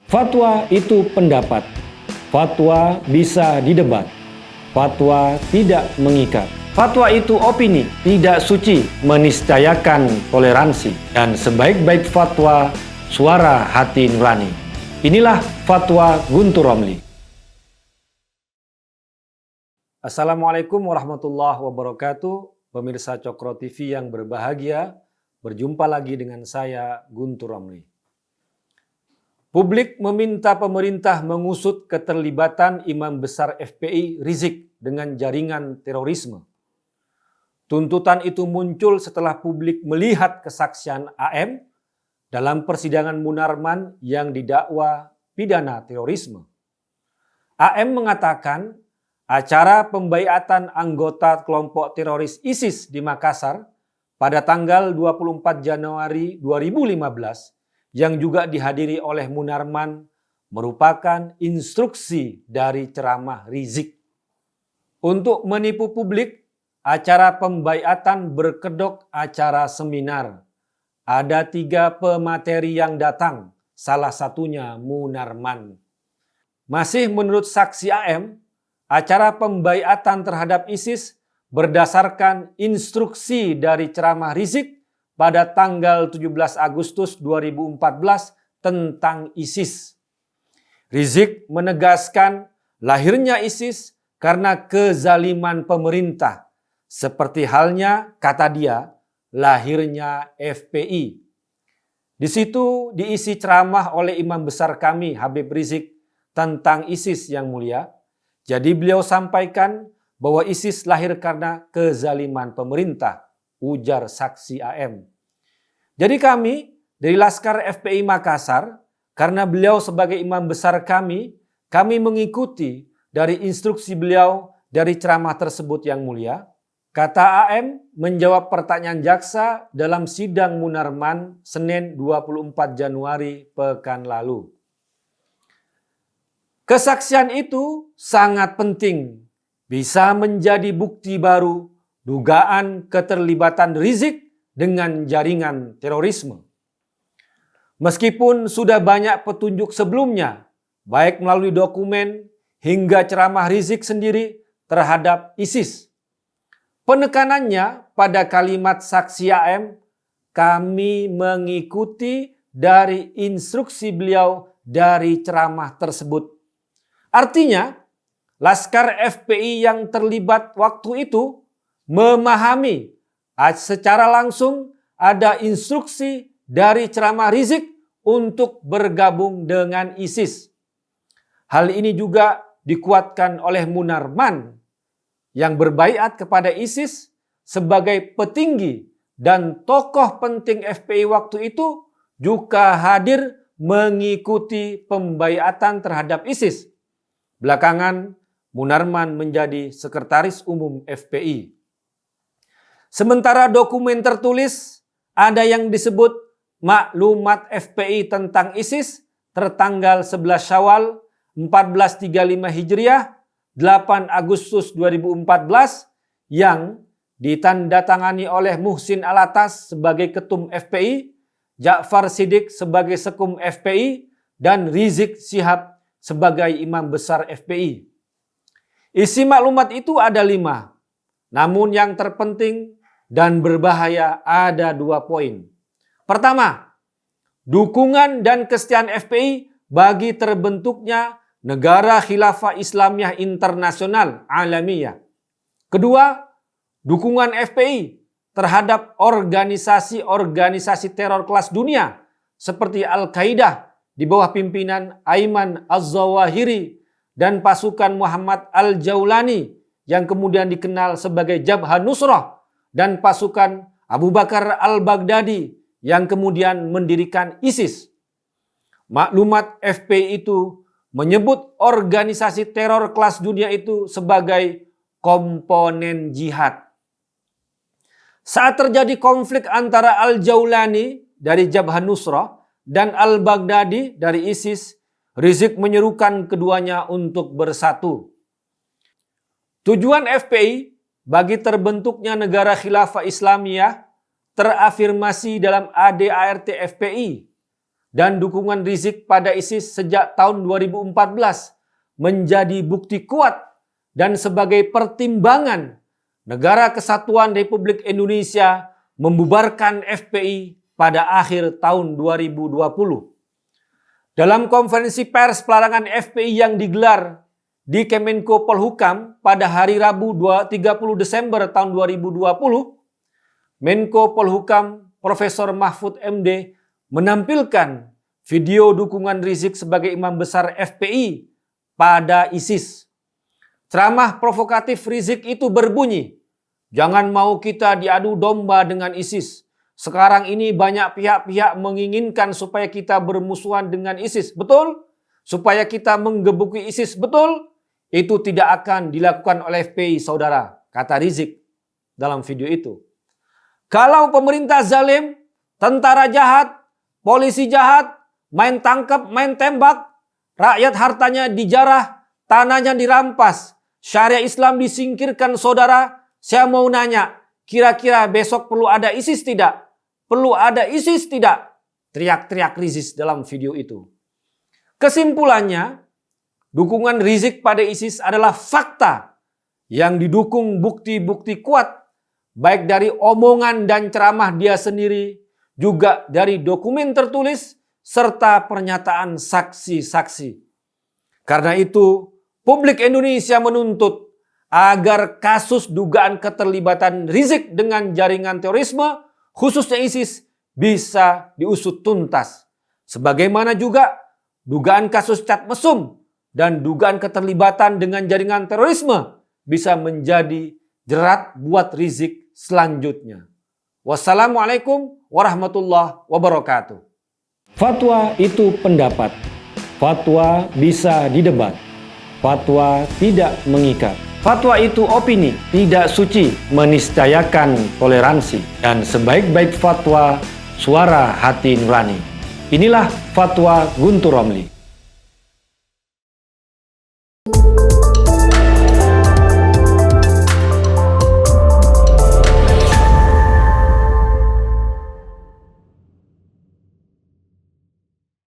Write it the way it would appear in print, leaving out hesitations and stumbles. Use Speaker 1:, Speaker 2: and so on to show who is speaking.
Speaker 1: Fatwa itu pendapat. Fatwa bisa didebat. Fatwa tidak mengikat. Fatwa itu opini, tidak suci, meniscayakan toleransi. Dan sebaik-baik fatwa, suara hati nurani. Inilah Fatwa Guntur Romli. Assalamualaikum warahmatullahi wabarakatuh. Pemirsa Cokro TV yang berbahagia, berjumpa lagi dengan saya Guntur Romli. Publik meminta pemerintah mengusut keterlibatan Imam Besar FPI Rizik dengan jaringan terorisme. Tuntutan itu muncul setelah publik melihat kesaksian AM dalam persidangan Munarman yang didakwa pidana terorisme. AM mengatakan acara pembaiatan anggota kelompok teroris ISIS di Makassar pada tanggal 24 Januari 2015 yang juga dihadiri oleh Munarman merupakan instruksi dari ceramah Rizik. Untuk menipu publik, acara pembaiatan berkedok acara seminar. Ada 3 pemateri yang datang, salah satunya Munarman. Masih menurut saksi AM, acara pembaiatan terhadap ISIS berdasarkan instruksi dari ceramah Rizik pada tanggal 17 Agustus 2014 tentang ISIS. Rizik menegaskan lahirnya ISIS karena kezaliman pemerintah. Seperti halnya, kata dia, lahirnya FPI. Di situ diisi ceramah oleh imam besar kami, Habib Rizik, tentang ISIS yang mulia. Jadi beliau sampaikan bahwa ISIS lahir karena kezaliman pemerintah, ujar saksi AM. Jadi kami dari Laskar FPI Makassar, karena beliau sebagai imam besar kami mengikuti dari instruksi beliau dari ceramah tersebut yang mulia. Kata AM menjawab pertanyaan jaksa dalam sidang Munarman Senin 24 Januari pekan lalu. Kesaksian itu sangat penting, bisa menjadi bukti baru dugaan keterlibatan Rizik dengan jaringan terorisme. Meskipun sudah banyak petunjuk sebelumnya, baik melalui dokumen hingga ceramah Rizik sendiri terhadap ISIS. Penekanannya pada kalimat saksi AM, kami mengikuti dari instruksi beliau dari ceramah tersebut. Artinya, Laskar FPI yang terlibat waktu itu memahami secara langsung ada instruksi dari ceramah Rizik untuk bergabung dengan ISIS. Hal ini juga dikuatkan oleh Munarman yang berbaiat kepada ISIS sebagai petinggi dan tokoh penting FPI waktu itu juga hadir mengikuti pembaiatan terhadap ISIS. Belakangan Munarman menjadi sekretaris umum FPI. Sementara dokumen tertulis ada yang disebut maklumat FPI tentang ISIS tertanggal 11 Syawal 1435 Hijriah 8 Agustus 2014 yang ditandatangani oleh Muhsin Alatas sebagai ketum FPI, Ja'far Siddiq sebagai sekum FPI, dan Rizik Syihab sebagai imam besar FPI. Isi maklumat itu ada 5, namun yang terpenting dan berbahaya ada 2 poin. Pertama, dukungan dan kesetiaan FPI bagi terbentuknya Negara Khilafah Islamiyah Internasional Alamiyah. Kedua, dukungan FPI terhadap organisasi-organisasi teror kelas dunia seperti Al-Qaeda di bawah pimpinan Ayman Az-Zawahiri dan pasukan Muhammad Al-Jaulani yang kemudian dikenal sebagai Jabhah Nusrah dan pasukan Abu Bakar Al-Baghdadi yang kemudian mendirikan ISIS. Maklumat FPI itu menyebut organisasi teror kelas dunia itu sebagai komponen jihad. Saat terjadi konflik antara Al-Jaulani dari Jabhah Nusrah dan Al-Baghdadi dari ISIS, Rizik menyerukan keduanya untuk bersatu. Tujuan FPI bagi terbentuknya Negara Khilafah Islamiyah terafirmasi dalam ADART FPI dan dukungan Rizik pada ISIS sejak tahun 2014 menjadi bukti kuat dan sebagai pertimbangan Negara Kesatuan Republik Indonesia membubarkan FPI pada akhir tahun 2020. Dalam konferensi pers pelarangan FPI yang digelar di Kemenko Polhukam pada hari Rabu 30 Desember tahun 2020, Menko Polhukam Profesor Mahfud MD menampilkan video dukungan Rizik sebagai imam besar FPI pada ISIS. Ceramah provokatif Rizik itu berbunyi, "Jangan mau kita diadu domba dengan ISIS. Sekarang ini banyak pihak-pihak menginginkan supaya kita bermusuhan dengan ISIS. Betul? Supaya kita menggebuki ISIS. Betul? Itu tidak akan dilakukan oleh FPI, saudara," kata Rizik dalam video itu. "Kalau pemerintah zalim, tentara jahat, polisi jahat, main tangkap, main tembak, rakyat hartanya dijarah, tanahnya dirampas, syariat Islam disingkirkan, saudara, saya mau nanya, kira-kira besok perlu ada ISIS tidak? Perlu ada ISIS tidak?" Teriak-teriak Rizik dalam video itu. Kesimpulannya, dukungan Rizik pada ISIS adalah fakta yang didukung bukti-bukti kuat, baik dari omongan dan ceramah dia sendiri, juga dari dokumen tertulis, serta pernyataan saksi-saksi. Karena itu, publik Indonesia menuntut agar kasus dugaan keterlibatan Rizik dengan jaringan terorisme, khususnya ISIS, bisa diusut tuntas. Sebagaimana juga dugaan kasus Chat Mesum dan dugaan keterlibatan dengan jaringan terorisme bisa menjadi jerat buat Rizik selanjutnya. Wassalamualaikum warahmatullahi wabarakatuh. Fatwa itu pendapat. Fatwa bisa didebat. Fatwa tidak mengikat. Fatwa itu opini, tidak suci, meniscayakan toleransi. Dan sebaik-baik fatwa, suara hati nurani. Inilah Fatwa Guntur Romli.